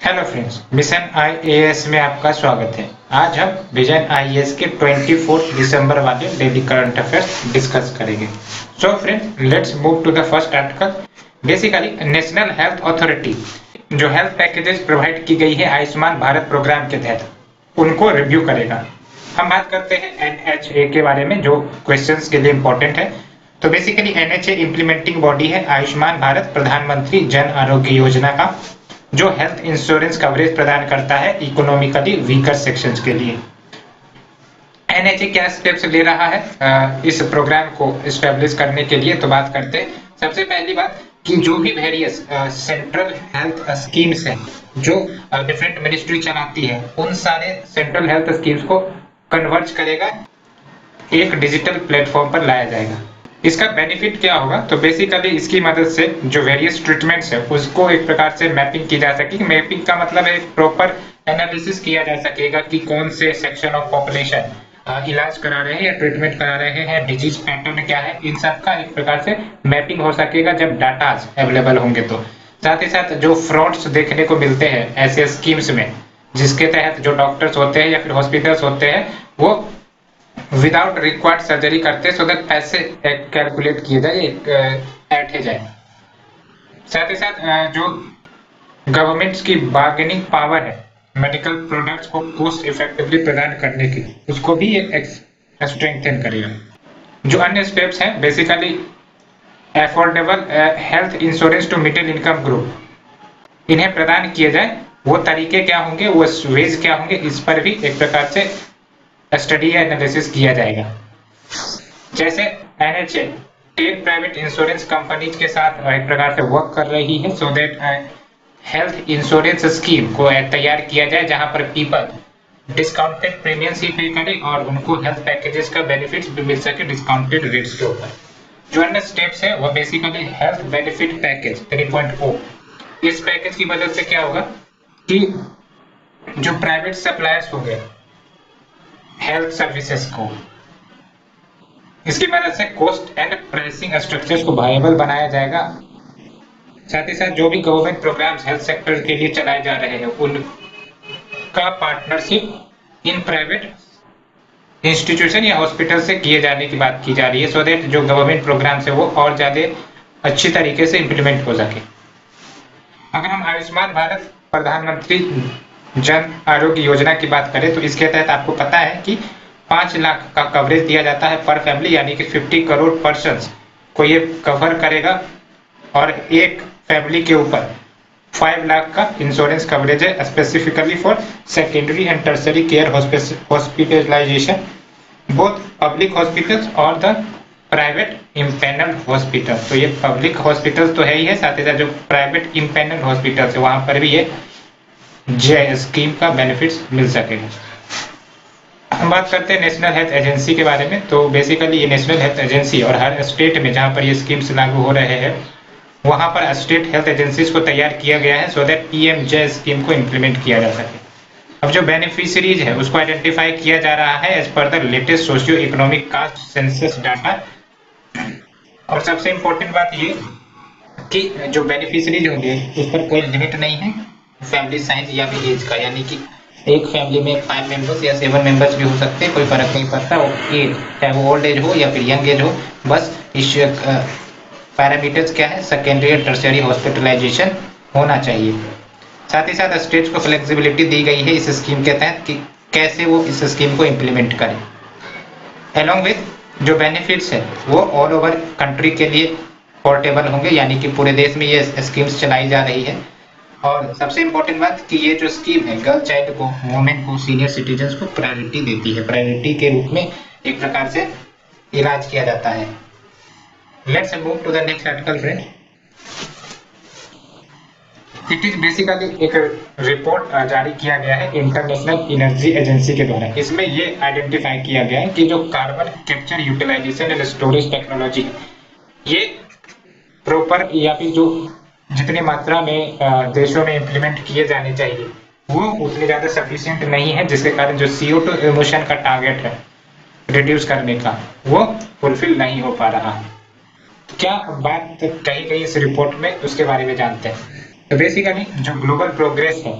Hello friends, mission IAS में आपका स्वागत है। आज हम विजन आईएएस के 24 दिसंबर वाले डेली करंट अफेयर्स डिस्कस करेंगे। So friends, let's move to the first article. Basically national health authority जो हेल्थ पैकेजेस प्रोवाइड की गई है आयुष्मान भारत प्रोग्राम के तहत, उनको रिव्यू करेगा। हम बात करते हैं एनएचए के बारे में, जो क्वेश्चंस के लिए इंपॉर्टेंट है। तो बेसिकली एनएचए इंप्लीमेंटिंग बॉडी है आयुष्मान भारत प्रधानमंत्री जन आरोग्य योजना का, जो हेल्थ इंश्योरेंस कवरेज प्रदान करता है इकोनॉमिकली वीकर सेक्शंस के लिए। एनएचए क्या स्टेप्स ले रहा है इस प्रोग्राम को एस्टेब्लिश करने के लिए, तो बात करते हैं। सबसे पहली बात कि जो भी वेरियस सेंट्रल हेल्थ स्कीम्स हैं जो डिफरेंट मिनिस्ट्री चलाती है, उन सारे सेंट्रल हेल्थ स्कीम्स को कन्वर्ज करेगा, एक डिजिटल प्लेटफॉर्म पर लाया जाएगा। इसका बेनिफिट क्या होगा, तो बेसिकली इसकी मदद से जो वेरियस ट्रीटमेंट्स है उसको एक प्रकार से मैपिंग की जा सकेगी। मैपिंग का मतलब है प्रॉपर एनालिसिस किया जा सकेगा कि कौन से सेक्शन ऑफ पॉपुलेशन इलाज करा रहे हैं या ट्रीटमेंट करा रहे हैं, डिजीज पैटर्न क्या है, इन सब का एक प्रकार से मैपिंग हो सकेगा जब डाटा अवेलेबल होंगे। तो साथ ही साथ जो फ्रॉड्स देखने को मिलते हैं ऐसे स्कीम्स में, जिसके तहत जो डॉक्टर्स होते हैं या फिर हॉस्पिटल्स होते हैं वो विदाउट रिक्वायर्ड सर्जरी करते हैं, सो दैट पैसे कैलकुलेट किए जाए, ऐंठे जाए। साथ ही साथ जो गवर्नमेंट्स की बार्गेनिंग पावर है मेडिकल प्रोडक्ट्स को कोस्ट इफेक्टिवली प्रदान करने की, उसको भी एक स्ट्रेंथन करेगा। जो अन्य स्टेप्स हैं, basically affordable health insurance to middle income group, इन्हें प्रदान किए जाए। वो तरीके क्या होंगे, वो वेज क्या होंगे, इस पर भी एक प्रकार से स्टडी या एनालिसिस किया जाएगा। जैसे एनएचए 10 प्राइवेट इंश्योरेंस कंपनीज के साथ एक प्रकार से वर्क कर रही है, so that health insurance scheme को तैयार किया जाए जहां पर पीपल डिस्काउंटेड प्रीमियम्स ही पे करें और उनको हेल्थ पैकेजेस का बेनिफिट्स भी मिल सके डिस्काउंटेड रेट्स के ऊपर। जो अन्य स्टेप्स है वो बेसिकली हेल्थ बेनिफिट पैकेज 3.0। इस पैकेज की मदद से क्या होगा कि जो प्राइवेट सप्लायर्स होंगे हेल्थ सर्विसेज को, इसकी मदद से कॉस्ट एंड प्राइसिंग स्ट्रक्चर्स को वायबल बनाया जाएगा। साथ ही साथ जो भी गवर्नमेंट प्रोग्राम्स हेल्थ सेक्टर के लिए चलाए जा रहे हैं उनका पार्टनरशिप इन प्राइवेट इंस्टीट्यूशन या हॉस्पिटल से किए जाने की बात की जा रही है, सो दैट जो गवर्नमेंट प्रोग्राम्स है वो और ज्यादा अच्छी तरीके से इंप्लीमेंट हो सके। अगर हम आयुष्मान भारत प्रधानमंत्री जन आरोग्य योजना की बात करें तो इसके तहत आपको पता है कि 5 लाख का कवरेज दिया जाता है पर फैमिली, यानी कि 50 करोड़ पर्सन्स को ये कवर करेगा। और एक फैमिली के ऊपर 5 लाख का इंश्योरेंस कवरेज है, specifically for secondary and tertiary care hospitalisation, both public hospitals और द प्राइवेट इम्पैनल हॉस्पिटल। तो ये पब्लिक हॉस्पिटल तो है ही है, साथ ही साथ जो प्राइवेट इम्पैनल हॉस्पिटल है वहां पर भी ये जे स्कीम का बेनिफिट्स मिल सकेगा। हम बात करते हैं नेशनल हेल्थ एजेंसी के बारे में। तो बेसिकली ये नेशनल हेल्थ एजेंसी और हर स्टेट में जहां पर ये स्कीम्स लागू हो रहे हैं वहां पर स्टेट हेल्थ एजेंसीज को तैयार किया गया है, सो दैट पीएमजे स्कीम को इंप्लीमेंट किया जा सके। अब जो बेनिफिशियरीज है उसको आइडेंटिफाई किया जा रहा है as per the latest socio economic caste census data. और सबसे इंपॉर्टेंट बात ये कि जो बेनिफिशियरीज होंगे उस पर कोई लिमिट नहीं है फैमिली साइज या फिर एज का, यानी कि एक फैमिली में 5 मेंबर्स या 7 मेंबर्स भी हो सकते हैं, कोई फर्क नहीं पड़ता वो एज, चाहे वो ओल्ड एज हो या फिर यंग एज हो। बस इस पैरामीटर्स क्या है, सेकेंडरी और टर्शियरी हॉस्पिटलाइजेशन होना चाहिए। साथ ही साथ स्टेट्स को फ्लेक्सिबिलिटी दी गई है इस स्कीम के तहत कि कैसे वो इस स्कीम को इम्प्लीमेंट करें। अलॉन्ग विद जो बेनिफिट्स है वो ऑल ओवर कंट्री के लिए पोर्टेबल होंगे, यानी कि पूरे देश में ये स्कीम्स चलाई जा रही है। और सबसे इंपॉर्टेंट बात कि ये जो स्कीम है गर्ल चाइल्ड को, वुमेन को, सीनियर सिटीजन्स को प्रायोरिटी देती है, प्रायोरिटी के रूप में एक प्रकार से इलाज किया जाता है। Let's move to the next article friend. It is basically एक रिपोर्ट जारी किया गया है इंटरनेशनल एनर्जी एजेंसी के द्वारा। इसमें ये आइडेंटिफाई किया गया है कि जो carbon capture utilisation and storage technology, ये प्रॉपर या फिर जो जितनी मात्रा में देशों में इंप्लीमेंट किए जाने चाहिए वो उतनी ज्यादा सफिशिएंट नहीं है, जिसके कारण जो CO2 इमिशन का टारगेट है रिड्यूस करने का वो फुलफिल नहीं हो पा रहा। क्या बात कही गई इस रिपोर्ट में उसके बारे में जानते हैं। तो बेसिकली जो ग्लोबल प्रोग्रेस है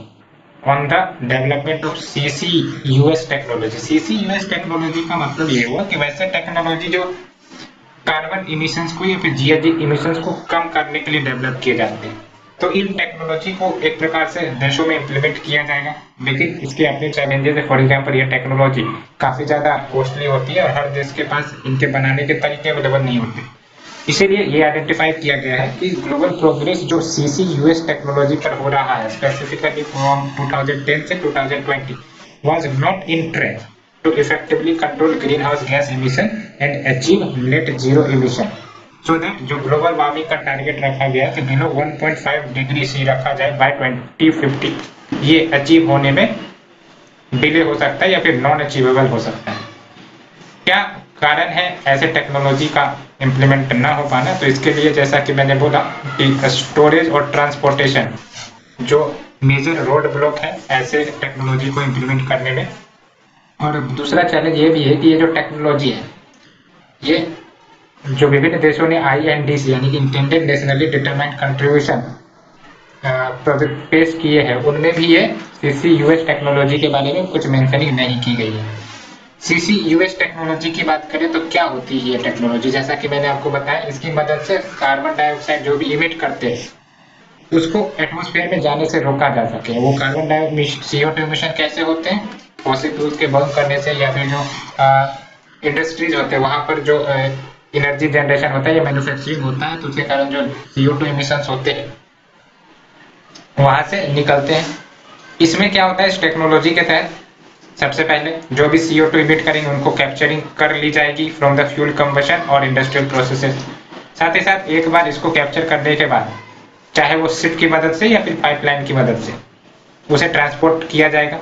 on the development of CCUS technology. CCUS technology का मतलब ये हुआ कि वैसे टेक्नोलॉजी जो कार्बन इमिशंस को या फिर जीएचजी इमिशंस को कम करने के लिए डेवलप किए जाते हैं। तो इन टेक्नोलॉजी को एक प्रकार से देशों में इम्प्लीमेंट किया जाएगा, लेकिन इसके अपने चैलेंजेस है। फॉर एग्जांपल ये टेक्नोलॉजी काफी ज्यादा कॉस्टली होती है और हर देश के पास इनके बनाने के तरीके अवेलेबल नहीं होते। इसीलिए ये आइडेंटिफाई किया गया है कि ग्लोबल प्रोग्रेस जो CCUS टेक्नोलॉजी पर हो रहा है स्पेसिफिकली फ्रॉम 2010 से 2020 was not in track to effectively control greenhouse gas emission and achieve net zero emission, so that जो ग्लोबल वार्मिंग का टारगेट रखा गया है कि बिलो 1.5 डिग्री सी रखा जाए बाय 2050, ये अचीव होने में डिले हो सकता है या फिर नॉन अचीवेबल हो सकता है। क्या कारण है ऐसे टेक्नोलॉजी का इम्प्लीमेंट ना हो पाना? तो इसके लिए जैसा कि मैंने बोला कि स्टोरेज और ट्रांसपोर्टेशन जो मेजर रोड ब्लॉक है ऐसे टेक्नोलॉजी को इम्प्लीमेंट करने में। और दूसरा चैलेंज ये भी है कि ये जो टेक्नोलॉजी है ये जो विभिन्न देशों ने INDC यानी कि intended nationally determined contribution project पेश किए हैं, उनमें भी ये CCUS टेक्नोलॉजी के बारे में कुछ मेंशनिंग नहीं की गई है। CCUS टेक्नोलॉजी की बात करें तो क्या होती है ये टेक्नोलॉजी? जैसा कि मैंने आपको बताया, इसकी मदद से कार्बन डाइऑक्साइड जो भी इमिट करते हैं उसको एटमॉस्फेयर में जाने से रोका जा सके। वो कार्बन डाइऑक्साइड CO2 इमिशन कैसे होते हैं? फॉसिल फ्यूल्स के बर्न करने से, या फिर जो इंडस्ट्रीज होते हैं वहां पर जो एनर्जी जनरेशन होता है या मैन्युफैक्चरिंग होता है, तो उसके कारण जो CO2 इमिशंस होते हैं वहां से निकलते हैं। इसमें क्या होता है इस टेक्नोलॉजी के तहत, सबसे पहले जो भी CO2 इमिट करेंगे उनको कैप्चरिंग कर ली जाएगी फ्रॉम द फ्यूल कंबशन और इंडस्ट्रियल प्रोसेसेस। साथ ही साथ एक बार इसको कैप्चर करने के बाद चाहे वो शिप की मदद से या फिर पाइपलाइन की मदद से उसे ट्रांसपोर्ट किया जाएगा।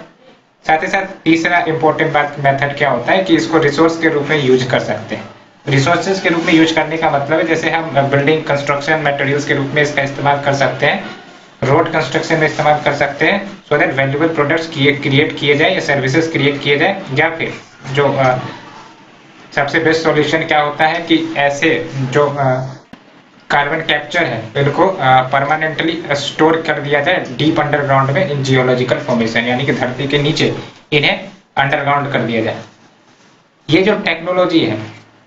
साथ ही साथ तीसरा इंपॉर्टेंट बात मेथड क्या होता है कि इसको रिसोर्स के रूप में यूज कर सकते हैं। रिसोर्सेज के रूप में यूज करने का मतलब है जैसे हम बिल्डिंग कंस्ट्रक्शन मटेरियल्स के रूप में इसका इस्तेमाल कर सकते हैं, रोड कंस्ट्रक्शन में इस्तेमाल कर सकते हैं, so that valuable products create किए जाए या सर्विसेज क्रिएट किए जाए। या फिर जो सबसे बेस्ट सॉल्यूशन क्या होता है कि ऐसे जो कार्बन कैप्चर है इनको परमानेंटली स्टोर कर दिया जाए डीप अंडरग्राउंड में इन जियोलॉजिकल फॉर्मेशन, यानी कि धरती के नीचे इन्हें अंडरग्राउंड कर दिया जाए। ये जो टेक्नोलॉजी है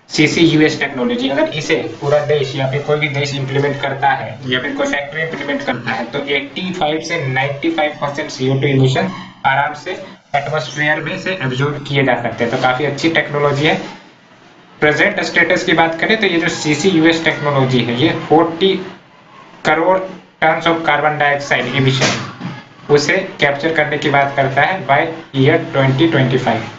CCUS टेक्नोलॉजी, अगर इसे पूरा देश या फिर कोई भी देश इंप्लीमेंट करता है या फिर कोई फैक्ट्री इंप्लीमेंट करता है तो 85 से 95% CO2 इमिशन आराम से एटमॉस्फेयर में से एब्जॉर्ब किए जा सकते हैं। तो काफी अच्छी टेक्नोलॉजी है। प्रेजेंट स्टेटस की बात करें तो ये जो CCUS टेक्नोलॉजी है ये 40 crore tons of carbon dioxide emission उसे कैप्चर करने की बात करता है बाय ईयर 2025।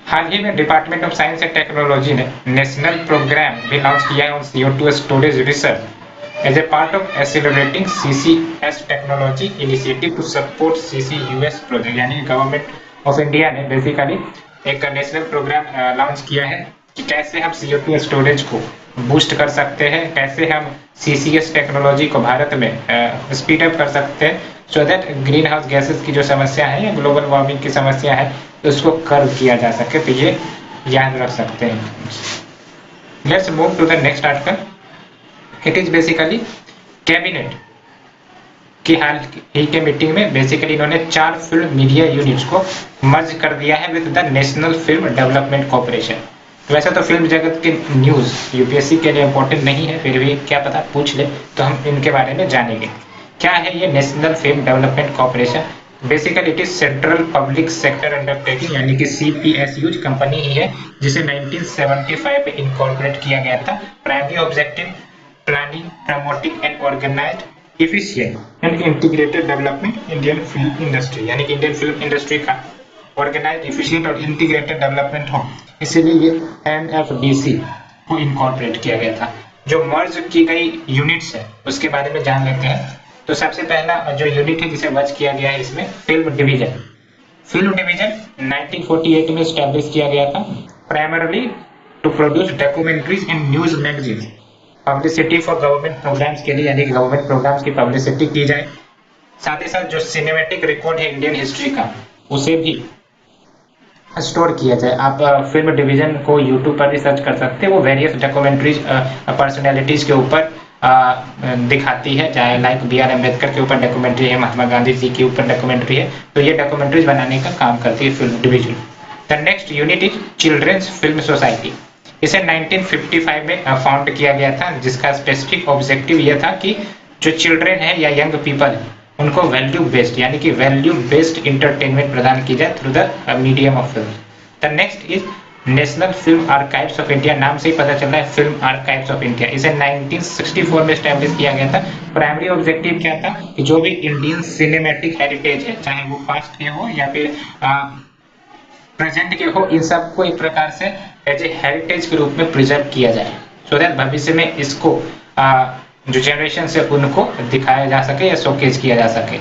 हाल ही में department of science and technology ने नेशनल प्रोग्राम भी लॉन्च किया है on CO2 storage research as a part of accelerating CCS technology initiative to support CCUS project. यानी गवर्नमेंट ऑफ इंडिया ने बेसिकली एक नेशनल प्रोग्राम लॉन्च किया है कि कैसे हम CO2 स्टोरेज को बूस्ट कर सकते हैं, कैसे हम CCS टेक्नोलॉजी को भारत में स्पीड अप कर सकते हैं, so that green house gases की जो समस्या है या ग्लोबल वार्मिंग की समस्या है उसको कर्व किया जा सके। तो ये याद रख सकते हैं। Let's move to the next article. It is basically cabinet की हाल ही के मीटिंग में बेसिकली इन्होंने 4 फिल्म मीडिया यूनिट्स को मर्ज कर दिया है with the national film development corporation. वैसे तो फिल्म जगत के न्यूज UPSC के लिए इंपॉर्टेंट नहीं है, फिर भी क्या पता पूछ ले तो हम इनके बारे में जानेंगे। क्या है ये national film development corporation? Basically it is central public sector undertaking, यानी कि CPSU कंपनी ही है जिसे 1975 में इनकॉर्पोरेट किया गया था। Primary objective planning, promoting and organised efficient and integrated development Indian film industry, यानी कि इंडियन फिल्म इंडस्ट्री का ऑर्गेनाइज्ड, एफिशिएंट और इंटीग्रेटेड डेवलपमेंट हो, इसीलिए ये NFDC को इनकॉर्पोरेट किया गया था। जो मर्ज की गई यूनिट्स है उसके बारे में जान लेते हैं। तो सबसे पहला जो यूनिट है जिसे मर्ज किया गया है इसमें फिल्म डिवीजन। फिल्म डिवीजन 1948 में स्टैब्लिश किया गया था, primarily to produce documentaries and news magazine, publicity for government programmes के लिए, यानी कि गवर्नमेंट प्रोग्राम्स की पब्लिसिटी की जाए। साथ ही साथ जो सिनेमैटिक रिकॉर्ड है इंडियन हिस्ट्री का उसे भी स्टोर किया जाए। आप फिल्म डिवीजन को YouTube पर भी सर्च कर सकते हैं, वो वेरियस डॉक्यूमेंट्रीज पर्सनैलिटीज के ऊपर दिखाती है, चाहे लाइक B.R. अम्बेडकर के ऊपर डॉक्यूमेंट्री है, महात्मा गांधी जी के ऊपर डॉक्यूमेंट्री है, तो ये डॉक्यूमेंट्रीज बनाने का काम करती है film division. The next unit is children's film society. इसे 1955 में फाउंड किया गया था, जिसका स्पेसिफिक ऑब्जेक्टिव यह था कि जो चिल्ड्रन है या यंग पीपल है उनको वैल्यू बेस्ड यानी कि वैल्यू बेस्ड इंटरटेनमेंट प्रदान की जाए through the medium of film. The next is national film archives of India. नाम से ही पता चल रहा है फिल्म आर्काइव्स ऑफ इंडिया। इसे 1964 में स्टैब्लिश किया गया था। प्राइमरी ऑब्जेक्टिव क्या था कि जो भी इंडियन सिनेमैटिक हेरिटेज है, चाहे वो पास्ट के हो या फिर प्रेजेंट के हो, इन सबको एक प्रकार से एज ए हेरिटेज के रूप में प्रिजर्व किया जाए, सो दैट भविष्य में इसको जो जनरेशन है उनको दिखाया जा सके या शोकेस किया जा सके।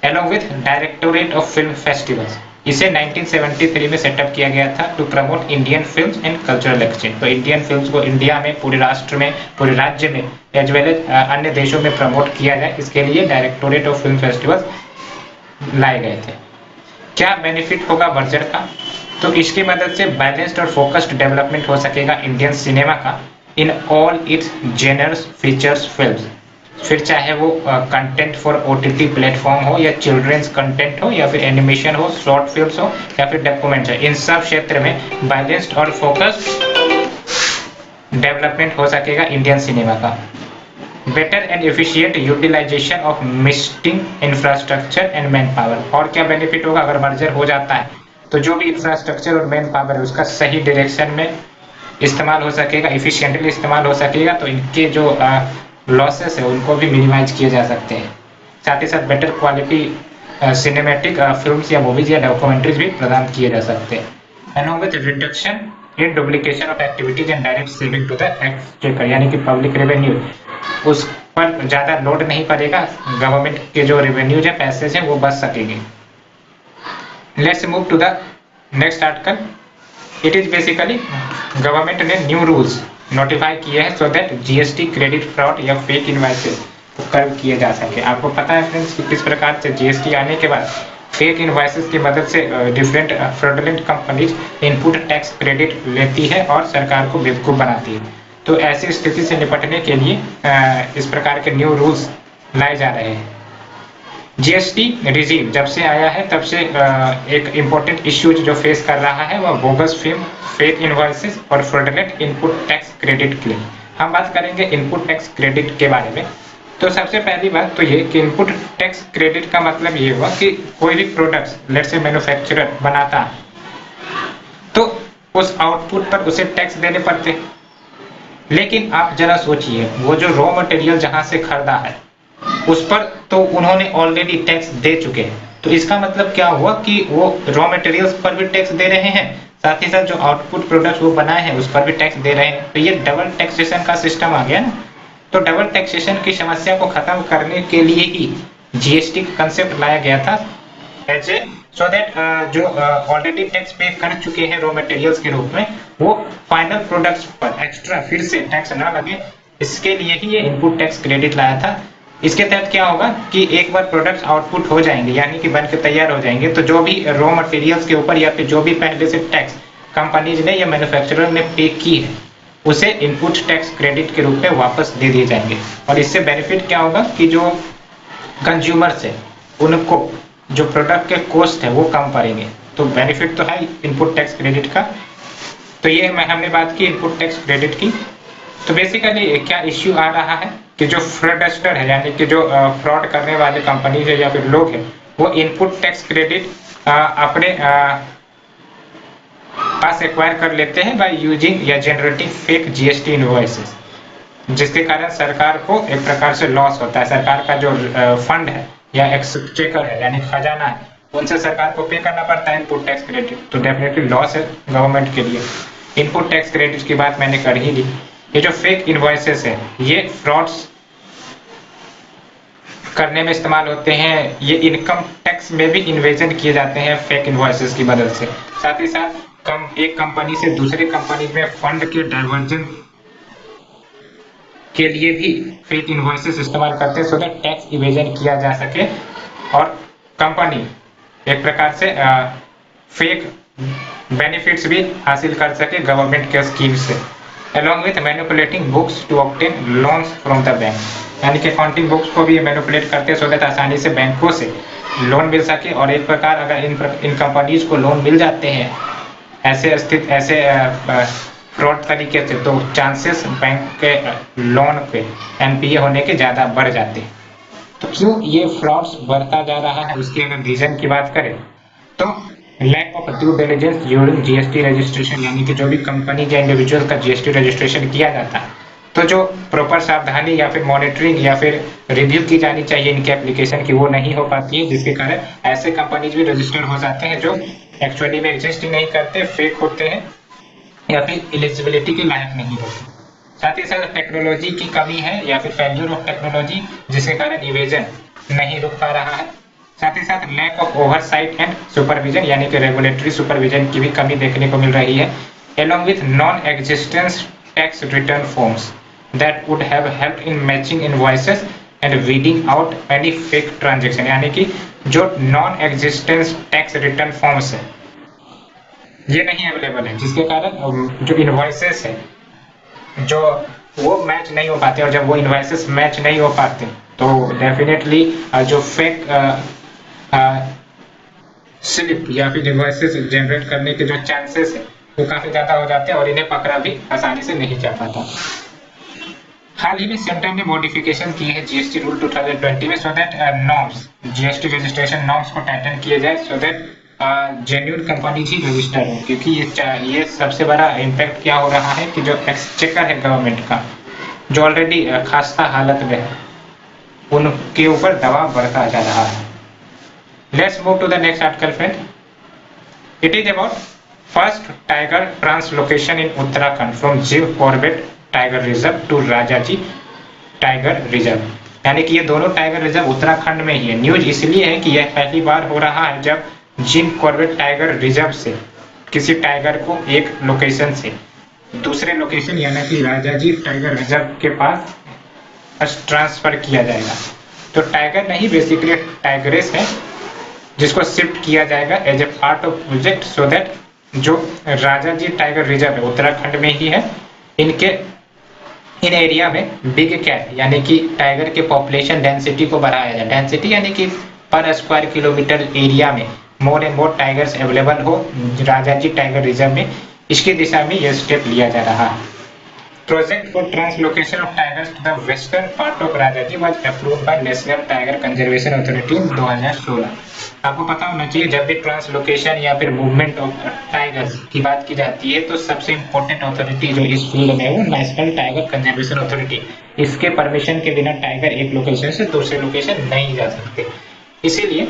Along with directorate of film festivals, इसे 1973 में सेटअप किया गया था to promote Indian films and cultural exchange. तो इंडियन फिल्म्स को इंडिया में, पूरे राष्ट्र में, पूरे राज्य में एज वेल एज अन्य देशों में प्रमोट किया जाए, इसके लिए डायरेक्टोरेट ऑफ फिल्म फेस्टिवल्स लाए गए थे। क्या बेनिफिट होगा मर्जर का? तो इसकी मदद से बैलेंस्ड और फोकस्ड डेवलपमेंट हो सकेगा इंडियन सिनेमा का in all it's genres features films. फिर चाहे वो कंटेंट फॉर OTT प्लेटफॉर्म हो या चिल्ड्रंस कंटेंट हो या फिर एनिमेशन हो, शॉर्ट फिल्म्स हो या फिर डॉक्यूमेंट्स हो, इन सब क्षेत्र में बैलेंस्ड और फोकस्ड डेवलपमेंट हो सकेगा इंडियन सिनेमा का। Better and efficient utilisation of existing infrastructure and manpower. और क्या बेनिफिट होगा अगर मर्जर हो जाता है? तो जो भी इंफ्रास्ट्रक्चर और मैन पावर है उसका सही डायरेक्शन में इस्तेमाल हो सकेगा, इफिशिएंटली इस्तेमाल हो सकेगा, तो इनके जो लॉसेस है उनको भी मिनिमाइज किए जा सकते हैं। साथ ही साथ बेटर क्वालिटी सिनेमैटिक फिल्म्स या मूवीज या डॉक्यूमेंट्रीज भी प्रदान किए जा सकते हैं। Along with reduction in duplication of activities and direct saving to the exchequer, यानी कि पब्लिक रेवेन्यू उस पर ज्यादा लोड नहीं पड़ेगा, गवर्नमेंट के जो रेवेन्यूज है, पैसे हैं, वो बच सकेंगे। Let's move to the next article. It is basically government ने न्यू रूल्स नोटिफाई किए हैं so that GST credit fraud या फेक इनवॉइसेस कर्व किए जा सके। आपको पता है फ्रेंड्स कि किस प्रकार से GST आने के बाद फेक इनवॉइसेस की मदद से different fraudulent companies input tax credit लेती है और सरकार को बेवकूफ बनाती है। तो ऐसी स्थिति से निपटने के लिए इस प्रकार के न्यू रूल्स लाए जा रहे हैं। GST रिजीम जब से आया है तब से एक इम्पोर्टेंट इश्यू जो फेस कर रहा है वह बोगस फिल्म, फेक इनवॉइसेस और fraudulent input tax credit claim. हम बात करेंगे इनपुट टैक्स क्रेडिट के बारे में। तो सबसे पहली बात तो ये कि इनपुट टैक्स क्रेडिट का मतलब ये हुआ कि कोई भी प्रोडक्ट्स लेट्स से मैन्युफैक्चरर बनाता है तो उस आउटपुट पर उसे टैक्स देने पड़ते हैं। लेकिन आप जरा सोचिए, वो जो रॉ मटेरियल जहां से खरीदा है उस पर तो उन्होंने ऑलरेडी टैक्स दे चुके हैं। तो इसका मतलब क्या हुआ कि वो रॉ मटेरियल्स पर भी टैक्स दे रहे हैं, साथ ही साथ जो आउटपुट प्रोडक्ट्स वो बनाए हैं उस पर भी टैक्स दे रहे हैं। तो ये डबल टैक्सेशन का सिस्टम आ गया ना। तो डबल टैक्सेशन की समस्या को खत्म करने के लिए ही GST कंसेप्ट लाया गया था, एज ए सो दैट जो ऑलरेडी टैक्स पे कर चुके हैं रॉ मटेरियल्स के रूप में, वो फाइनल प्रोडक्ट्स पर एक्स्ट्रा फिर से टैक्स ना लगे। इसके लिए ही ये इनपुट टैक्स क्रेडिट लाया था। इसके तहत क्या होगा कि एक बार प्रोडक्ट्स आउटपुट हो जाएंगे यानी कि बनकर तैयार हो जाएंगे, तो जो भी रॉ मटेरियल्स के ऊपर या फिर जो भी पहले से टैक्स कंपनीज ने या मैन्युफैक्चरर ने पे की है उसे इनपुट टैक्स क्रेडिट के रूप में वापस दे दिए जाएंगे। और इससे बेनिफिट क्या होगा कि जो कंज्यूमर्स है उनको जो प्रोडक्ट के कॉस्ट है वो कम पड़ेंगे। तो बेनिफिट तो है इनपुट टैक्स क्रेडिट का। तो ये हमने बात की इनपुट टैक्स क्रेडिट की। तो बेसिकली क्या इश्यू आ रहा है कि जो फ्रॉडस्टर है यानी कि जो फ्रॉड करने वाले कंपनी है या फिर लोग हैं वो इनपुट टैक्स क्रेडिट अपने पास एक्वायर कर लेते हैं बाय यूजिंग या जनरेटिंग फेक GST इनवॉइसेस, जिसके कारण सरकार को एक प्रकार से लॉस होता है। सरकार का जो फंड है या एक्सचेकर है यानी खजाना है, उनसे सरकार को पे करना पड़ता है इनपुट टैक्स क्रेडिट। तो डेफिनेटली लॉस है गवर्नमेंट के लिए। इनपुट टैक्स क्रेडिट की बात मैंने कर ही ली। ये जो फेक इनवॉइसेस है ये फ्रॉड्स करने में इस्तेमाल होते हैं। ये इनकम टैक्स में भी इन्वेजन किए जाते हैं फेक इनवॉइसेस की मदद से। साथ ही साथ एक कंपनी से दूसरी कंपनी में फंड के डाइवर्जन के लिए भी फेक इनवॉइसेस इस्तेमाल करते हैं सो दैट टैक्स इवेजन किया जा सके और कंपनी एक प्रकार से फेक बेनिफिट्स भी हासिल कर सके गवर्नमेंट के स्कीम से। along with manipulating books to obtain loans from the bank, यानी कि अकाउंटिंग बुक्स को भी मैनिपुलेट करते हैं सो दैट आसानी से बैंकों से लोन मिल सके। और एक प्रकार अगर इन कंपनीज को लोन मिल जाते हैं ऐसे फ्रॉड तरीके से, तो चांसेस बैंक के लोन पे एनपीए होने के ज़्यादा बढ़ जाते हैं। तो क्यों ये फ्रॉड्स बढ़ता जा रहा है, उसके अगर रीजन की बात करें तो lack of due diligence during GST registration, यानी कि जो भी कंपनी या इंडिविजुअल का जीएसटी रजिस्ट्रेशन किया जाता है तो जो प्रॉपर सावधानी या फिर मॉनिटरिंग या फिर रिव्यू की जानी चाहिए इनके एप्लीकेशन की, वो नहीं हो पाती है, जिसके कारण ऐसे कंपनीज भी रजिस्टर हो जाते हैं जो एक्चुअली में एग्जिस्ट ही नहीं करते, फेक होते हैं या फिर एलिजिबिलिटी के लायक नहीं होते। साथ ही साथ टेक्नोलॉजी की कमी है या फिर फेल्यूर ऑफ टेक्नोलॉजी, जिसके कारण इवेजन नहीं रुक पा रहा है। साथ ही साथ lack of oversight and supervision, यानी कि रेगुलेटरी सुपरविजन की भी कमी देखने को मिल रही है, along with non-existence tax return forms that would have helped in matching invoices and weeding out any fake transaction, यानी कि जो non existence tax return forms है ये नहीं अवेलेबल है, जिसके कारण जो इनवॉइसेस है जो वो मैच नहीं हो पाते, और जब वो इनवॉइसेस मैच नहीं हो पाते तो डेफिनेटली जो फेक स्लिप या फिर इनवॉइसेस जनरेट करने के जो चांसेस है वो काफी ज्यादा हो जाते हैं और इन्हें पकड़ा भी आसानी से नहीं जा पाता। हाल ही में सेंटर ने मॉडिफिकेशन की है जीएसटी रूल 2020 में, so that norms GST registration norms को टाइटन किया जाए, so that genuine companies he register हो, क्योंकि ये सबसे बड़ा इम्पैक्ट क्या हो रहा है कि जो एक्सचेकर है गवर्नमेंट का, जो ऑलरेडी खास्ता हालत में है, उनके ऊपर दबाव बढ़ता जा रहा है। Let's move to the next article friend. It is about first tiger translocation in Uttarakhand from Jim Corbett tiger reserve to Rajaji tiger reserve, यानी कि ये दोनों टाइगर रिजर्व उत्तराखंड में ही है। न्यूज इसलिए है कि यह पहली बार हो रहा है जब जिम कॉर्बेट टाइगर रिजर्व से किसी टाइगर को एक लोकेशन से दूसरे लोकेशन यानी कि राजाजी टाइगर रिजर्व के पास ट्रांसफर किया जाएगा। तो टाइगर नहीं, बेसिकली टाइगरेस है जिसको शिफ्ट किया जाएगा as a part of project, so that जो राजाजी टाइगर रिजर्व है उत्तराखंड में ही है, इन एरिया में बिग कैट यानी कि टाइगर के पॉपुलेशन डेंसिटी को बढ़ाया जाए। डेंसिटी यानी कि पर स्क्वायर किलोमीटर एरिया में more and more tigers available हो राजाजी टाइगर रिजर्व में, इसकी दिशा में यह स्टेप लिया जा रहा है। Project for translocation of tigers to the western part of Rajaji was approved by national tiger conservation authority in 2016। आपको पता होना चाहिए जब भी ट्रांसलोकेशन या फिर मूवमेंट ऑफ टाइगर्स की बात की जाती है तो सबसे इम्पोर्टेंट अथॉरिटी जो इस फील्ड में है वो नेशनल टाइगर कंजर्वेशन अथॉरिटी। इसके परमिशन के बिना टाइगर एक लोकेशन से दूसरे लोकेशन नहीं जा सकते, इसीलिए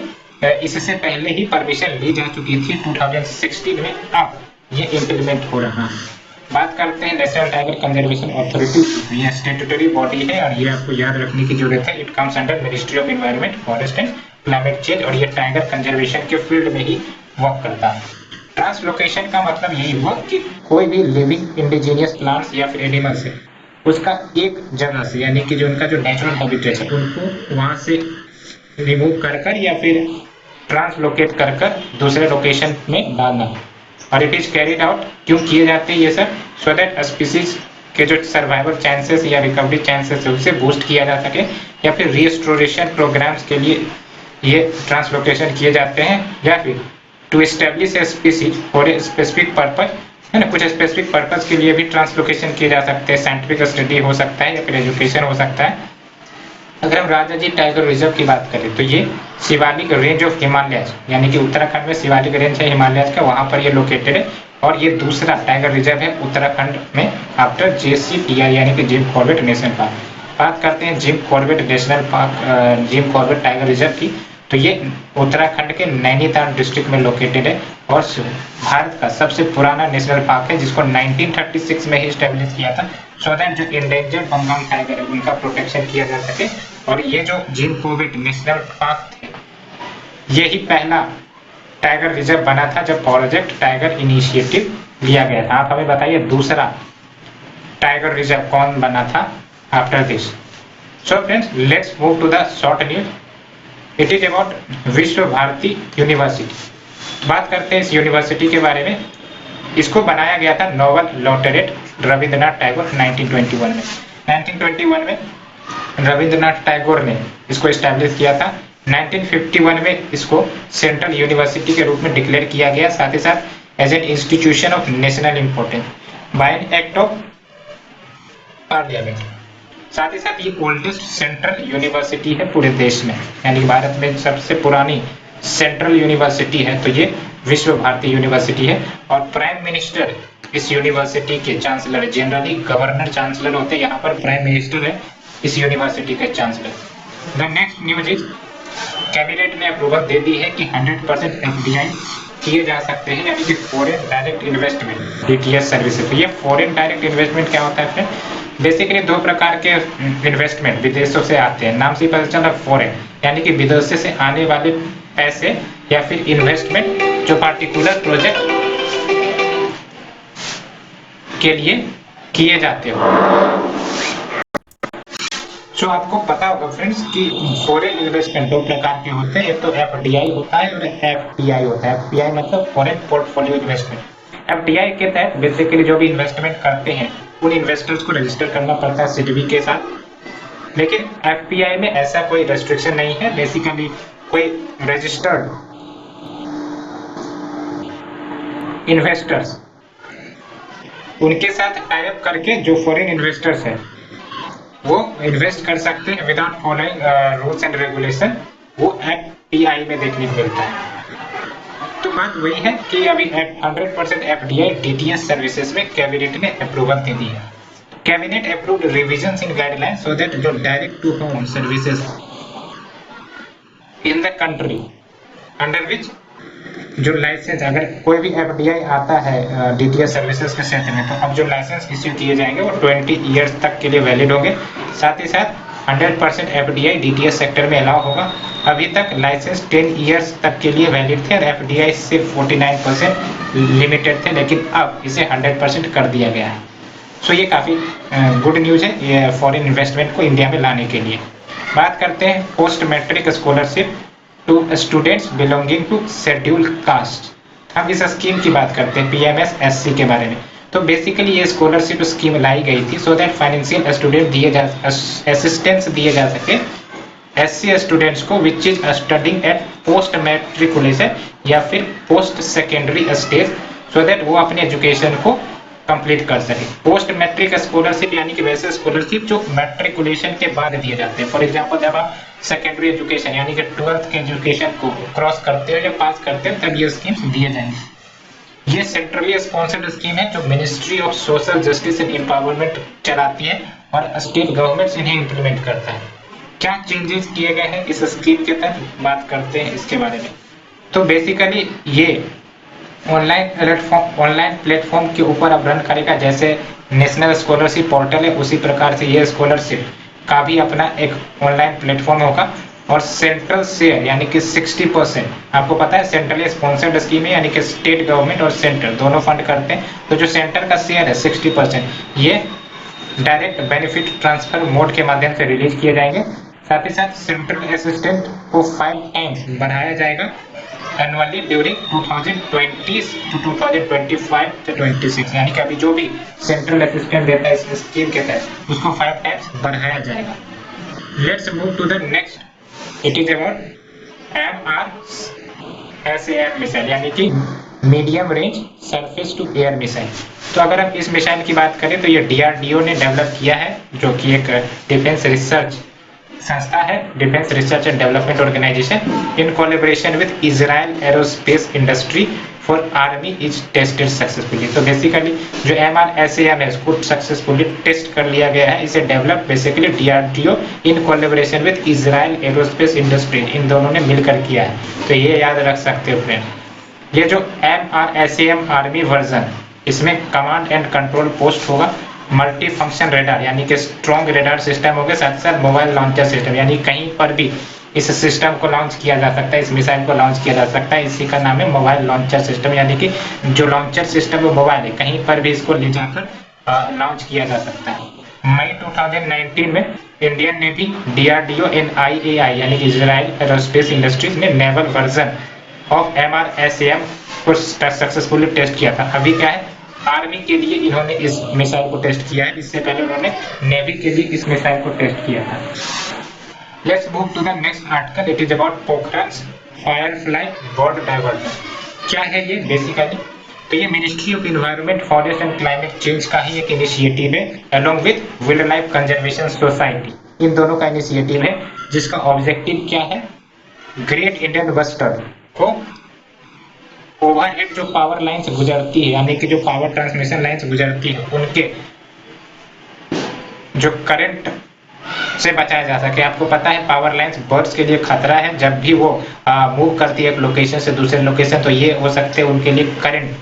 इससे पहले ही परमिशन ली जा चुकी थी 2016 में, अब ये इम्प्लीमेंट हो रहा है। बात करते हैं नेशनल टाइगर कंजर्वेशन अथॉरिटी, ये स्टैट्यूटरी बॉडी है और ये आपको याद रखने की जरूरत है। It comes under ministry of environment, forest and climate change, और ये टाइगर कंजर्वेशन के फील्ड में ही वर्क करता है। ट्रांसलोकेशन का मतलब यही हुआ कि कोई भी लिविंग इंडिजीनियस प्लांट्स या फिर एनिमल्स है उसका एक जगह से यानी कि जो उनका जो नेचुरल हैबिटेट है उनको वहां से रिमूव कर या फिर ट्रांसलोकेट कर दूसरे लोकेशन में डालना। और इट इज कैरिड आउट क्यों किए जाते हैं ये सब, सो दैट स्पीसीज के जो सर्वाइवल चांसेस या रिकवरी चांसेस है उसे बूस्ट किया जा सके, या फिर रिस्टोरेशन प्रोग्राम्स के लिए ये ट्रांसलोकेशन किए जाते हैं, या फिर to establish a species for a specific purpose, है ना, कुछ स्पेसिफिक पर्पज के लिए भी ट्रांसलोकेशन किए जा सकते हैं। साइंटिफिक स्टडी हो सकता है या फिर एजुकेशन हो सकता है। अगर हम राजाजी टाइगर रिजर्व की बात करें तो ये शिवालिक रेंज ऑफ हिमालयज यानी कि उत्तराखंड में शिवालिक रेंज है हिमालयज का, वहां पर ये लोकेटेड है। और ये दूसरा टाइगर रिजर्व है उत्तराखंड में आफ्टर JCTR यानी कि जिम कॉर्बेट नेशनल पार्क। बात करते हैं Jim Corbett national park, gym Corbett tiger reserve की, तो ये उत्तराखंड के नैनीताल डिस्ट्रिक्ट में लोकेटेड है और भारत का सबसे पुराना नेशनल पार्क है जिसको 1936 में ही स्टैब्लिश किया था, सो दैट जो इंडेंजर्ड बंगाल टाइगर है उनका प्रोटेक्शन किया जा सके। और ये जो जिम कॉर्बेट नेशनल पार्क थे यही पहला टाइगर रिजर्व बना था जब प्रोजेक्ट टाइगर इनिशिएटिव लिया गया था। आप हमें बताइए दूसरा टाइगर रिजर्व कौन बना था after this. So friends let's move to the short news. It is about Vishwa Bharati university. बात करते हैं इस यूनिवर्सिटी के बारे में। इसको बनाया गया था नोबल लॉटरेट रविंद्रनाथ टैगोर 1921 में। 1921 में रविंद्रनाथ टैगोर ने इसको स्टैब्लिश किया था। 1951 में इसको सेंट्रल यूनिवर्सिटी के रूप में डिक्लेयर किया गया, साथ ही साथ as an institution of national importance by an act of parliament. साथ ही साथ ये ओल्डेस्ट सेंट्रल यूनिवर्सिटी है पूरे देश में, यानी भारत में सबसे पुरानी सेंट्रल यूनिवर्सिटी है तो ये विश्व भारती यूनिवर्सिटी है। और प्राइम मिनिस्टर इस यूनिवर्सिटी के चांसलर है। जनरली गवर्नर चांसलर होते हैं, यहाँ पर प्राइम मिनिस्टर है इस यूनिवर्सिटी के chancellor. The next news is cabinet ने अप्रूवल दे दी है कि 100% एफडीआई किए जा सकते हैं, यानी कि foreign direct investment DTS services. ये फॉरेन डायरेक्ट इन्वेस्टमेंट क्या होता है फ्रेंड? बेसिकली दो प्रकार के इन्वेस्टमेंट विदेशों से आते हैं, नाम से ही पता चला फॉरेन, यानी कि विदेशों से आने वाले पैसे या फिर इन्वेस्टमेंट जो पार्टिकुलर प्रोजेक्ट के लिए किए जाते हो। जो आपको पता होगा फ्रेंड्स कि फॉरेन इन्वेस्टमेंट दो प्रकार के होते हैं, एक तो एफडीआई होता है और एफपीआई होता है। एफपीआई मतलब फॉरेन पोर्टफोलियो इन्वेस्टमेंट। एफडीआई के तहत बेसिकली जो भी इन्वेस्टमेंट करते हैं उन इन्वेस्टर्स को रजिस्टर करना पड़ता है सिडबी के साथ, लेकिन एफपीआई में ऐसा कोई रेस्ट्रिक्शन नहीं है। बेसिकली कोई रजिस्टर्ड इन्वेस्टर्स उनके साथ टाई अप करके जो फॉरेन इन्वेस्टर्स है वो इन्वेस्ट कर सकते हैं without following rules and regulation. वो एफपीआई में देखने को मिलता है। तो बात वही है कि अभी 100% एफडीआई डीटीएस सर्विसेज में कैबिनेट ने अप्रूवल दे दी है। Cabinet approved revisions in guidelines so that जो direct to home services in the country under which जो लाइसेंस, अगर कोई भी एफडीआई आता है डीटीएस सर्विसेज के क्षेत्र में, तो अब जो लाइसेंस इश्यू किए जाएंगे वो 20 ईयर्स तक के लिए वैलिड होंगे। साथ ही साथ 100% एफडीआई डीटीएस सेक्टर में अलाउ होगा। अभी तक लाइसेंस 10 ईयर्स तक के लिए वैलिड थे और एफडीआई सिर्फ 49% लिमिटेड थे, लेकिन अब इसे 100% कर दिया गया है। सो ये काफ़ी गुड न्यूज़ है ये फॉरेन इन्वेस्टमेंट को इंडिया में लाने के लिए। बात करते हैं post matric scholarship to students belonging to scheduled caste. हम इस स्कीम की बात करते हैं पीएमएसएससी के बारे में। तो बेसिकली ये स्कॉलरशिप स्कीम लाई गई थी so that financial student assistance दिए जा सके एससी स्टूडेंट्स को which is studying at post matriculation या फिर post secondary stage, so that वो अपने एजुकेशन को कंप्लीट कर सके। पोस्ट मैट्रिक स्कॉलरशिप यानी कि वैसे स्कॉलरशिप जो मैट्रिकुलेशन के बाद दिए जाते हैं। फॉर एग्जांपल जब आप सेकेंडरी एजुकेशन यानी कि 12th के एजुकेशन को क्रॉस करते हो या पास करते हो तब ये स्कीम्स दिए जाएंगे। ये सेंट्रली स्पॉन्सर्ड स्कीम है जो ministry of social justice and empowerment चलाती है और स्टेट गवर्नमेंट्स इन्हें इंप्लीमेंट करता है। क्या चेंजेस किए गए हैं इस स्कीम के तहत बात करते हैं इसके बारे में। तो बेसिकली ये ऑनलाइन प्लेटफॉर्म के ऊपर अब रन करेगा। जैसे नेशनल स्कॉलरशिप पोर्टल है उसी प्रकार से ये स्कॉलरशिप का भी अपना एक ऑनलाइन प्लेटफॉर्म होगा। और सेंट्रल शेयर यानी कि 60%, आपको पता है सेंट्रली स्पॉन्सर्ड स्कीम है यानी कि स्टेट गवर्नमेंट और सेंट्रल दोनों फंड करते हैं, तो जो सेंटर का शेयर है 60% ये डायरेक्ट बेनिफिट ट्रांसफर मोड के माध्यम से रिलीज किए जाएंगे। साथ ही साथ सेंट्रल असिस्टेंट को 5 टाइम्स बढ़ाया जाएगा एनुअली ड्यूरिंग 2020 to 2025 to 26, यानी कि अभी जो भी सेंट्रल असिस्टेंट देता है इस स्कीम के तहत उसको 5 टाइम्स बढ़ाया जाएगा। Let's move to the next, it is about MRSAM missile यानी कि medium range surface to air missile. तो अगर हम इस मिसाइल की बात करें तो ये DRDO ने डेवलप किया है, जो कि एक डिफेंस रिसर्च संस्था है, defence research and development organisation, in collaboration with Israel aerospace industry for army is tested successfully. तो बेसिकली जो MRSAM है उसको सक्सेसफुली टेस्ट कर लिया गया है। इसे develop basically DRDO in collaboration with Israel aerospace Industry, इन दोनों ने मिलकर किया है। तो ये याद रख सकते हो फ्रेंड। ये जो MRSAM आर्मी वर्जन, इसमें कमांड एंड कंट्रोल पोस्ट होगा, मल्टी फंक्शन रेडार यानी कि स्ट्रॉन्ग रेडार सिस्टम होगा, साथ साथ मोबाइल लॉन्चर सिस्टम यानी कहीं पर भी इस सिस्टम को लॉन्च किया जा सकता है, इस मिसाइल को लॉन्च किया जा सकता है। इसी का नाम है मोबाइल लॉन्चर सिस्टम, यानी कि जो लॉन्चर सिस्टम है मोबाइल है, कहीं पर भी इसको ले जाकर लॉन्च किया जा सकता है। मई 2019 में Indian navy, DRDO and IAI यानी कि इजराइल एरोस्पेस इंडस्ट्रीज ने नेवल वर्जन ऑफ MRSAM को सक्सेसफुली टेस्ट किया था। अभी क्या है आर्मी के लिए इन्होंने इस मिसाइल को टेस्ट किया है, इससे पहले उन्होंने नेवी के लिए इस मिसाइल को टेस्ट किया था। Let's move to the next article, it is about Pokhran firefly bird diverter. क्या है ये बेसिकली? तो ये ministry of environment, forest and climate change का ही एक इनिशिएटिव है along with wild life conservation society. इन दोनों का इनिशिएटिव है जिसका ऑब्जेक्टिव क्या है? ग्रेट इंडियन बस्टर्ड को ओवरहेड जो पावर लाइन्स गुजरती है, यानी कि जो पावर ट्रांसमिशन लाइन्स गुजरती है, उनके जो करंट से बचाया जा सके। आपको पता है पावर लाइन्स बर्ड्स के लिए खतरा है, जब भी वो मूव करती है एक लोकेशन से दूसरे लोकेशन, तो ये हो सकते हैं उनके लिए करंट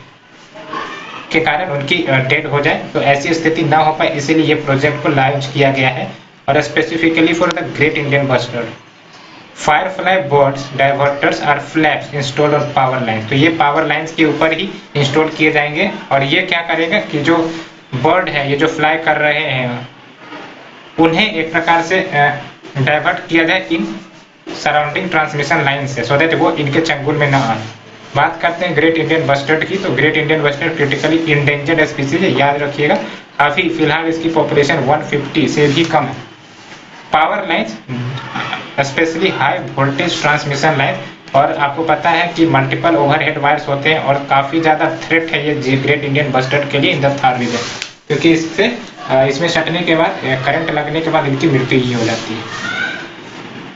के कारण उनकी डेड हो जाए, तो ऐसी स्थिति ना हो पाए, इसीलिए ये प्रोजेक्ट को लॉन्च किया गया है और specifically for the great Indian bustard. Firefly birds diverters are flaps installed on power lines. तो ये पावर लाइन्स के ऊपर ही इंस्टॉल किए जाएंगे और ये क्या करेगा कि जो बर्ड है, ये जो फ्लाई कर रहे हैं, उन्हें एक प्रकार से डाइवर्ट किया जाए इन सराउंडिंग ट्रांसमिशन लाइन से, सो दैट वो इनके चंगुल में ना आए। बात करते हैं ग्रेट इंडियन बस्टर्ड की, तो great Indian bustard critically endangered species है, याद रखिएगा। अभी फिलहाल इसकी पॉपुलेशन 150 से भी कम है। Power lines specially high voltage transmission line, और आपको पता है कि मल्टीपल ओवरहेड वायर्स होते हैं और काफी ज्यादा थ्रेट है ये ग्रेट इंडियन बस्टर्ड के लिए इन द थार रीजन, क्योंकि इसमें सटने के बाद करंट लगने के बाद इनकी मृत्यु ही हो जाती है।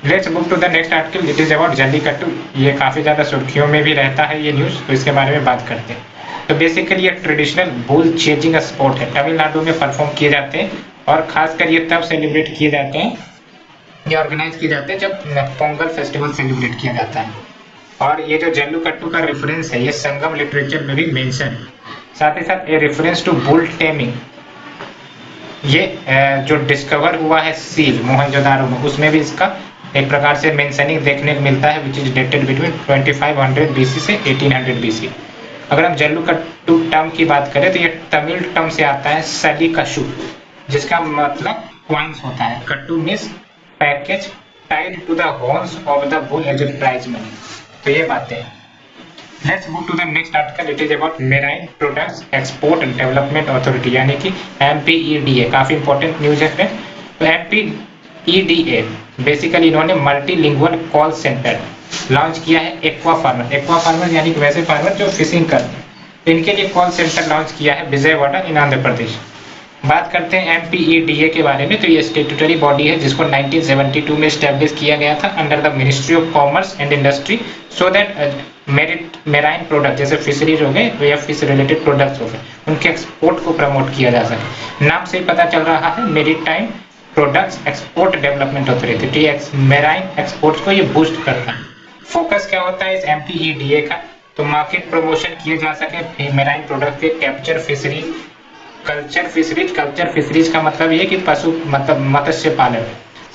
Let's move to the next article, it is about jallikattu. ये काफी ज्यादा सुर्खियों में भी रहता है ये न्यूज, तो इसके बारे में बात करते हैं। तो बेसिकली ये ट्रेडिशनल बुल चेजिंग स्पोर्ट है, तमिलनाडु में परफॉर्म किए जाते हैं और खासकर ये तब सेलिब्रेट किए जाते हैं, ये ऑर्गेनाइज किए जाते हैं जब पोंगल फेस्टिवल सेलिब्रेट किया जाता है। और ये जो जल्लीकट्टू का रेफरेंस है, ये संगम लिटरेचर में भी मेंशन है। साथ ही साथ ये रेफरेंस टू बुल टेमिंग, ये जो डिस्कवर हुआ है सील मोहनजोदारो में, उसमें भी इसका एक प्रकार से मेंशनिंग देखने को मिलता है, which is dated between 2500 BC से 1800 बीसी। अगर हम जल्लीकट्टू टर्म की बात करें तो ये तमिल टर्म से आता है सलीकशु, जिसका मतलब क्वाइंस होता है। Kattu means package tied to the horns of the bull as a prize money. तो ये बातें हैं। Let's move to the next article, it is about marine products export and development authority, यानी कि MPEDA। काफी इंपॉर्टेंट न्यूज है। तो MPEDA basically इन्होंने मल्टीलिंगुअल कॉल सेंटर लॉन्च किया है एक्वा फार्मर यानी कि वैसे फार्मर जो फिशिंग करते हैं, इनके लिए कॉल सेंटर लॉन्च किया है विजयवाड़ा इन आंध्र प्रदेश। बात करते हैं MPEDA के बारे में, तो ये स्टेट्यूटरी बॉडी है जिसको 1972 में स्टैब्लिश किया गया था under the ministry of commerce and industry, so that marine product जैसे फिशरीज हो गए या फिश रिलेटेड प्रोडक्ट्स हो गए, उनके एक्सपोर्ट को प्रमोट किया जा सके। नाम से ही पता चल रहा है maritime products export development authority, marine exports को ये बूस्ट करता है। फोकस क्या होता है इस MPEDA का? तो मार्केट प्रमोशन किए जा सके मेराइन प्रोडक्ट के, कैप्चर फिशरीज, कल्चर फिशरीज का मतलब ये कि पशु मतलब मत्स्य पालन,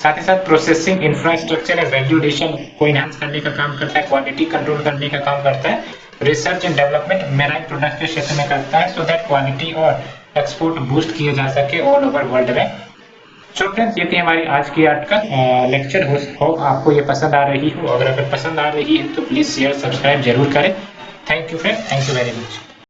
साथ ही साथ processing infrastructure and value addition को इनहांस करने का काम करता है, क्वालिटी कंट्रोल करने का काम करता है, research and development marine product के क्षेत्र में करता है, सो दैट क्वालिटी और एक्सपोर्ट बूस्ट किए जा सके ऑल ओवर वर्ल्ड में। सो फ्रेंड्स, ये थी हमारी आज की आर्टिकल लेक्चर। हो आपको ये पसंद आ रही हो, अगर पसंद आ रही है तो प्लीज शेयर सब्सक्राइब जरूर करें। Thank you friend, thank you very much.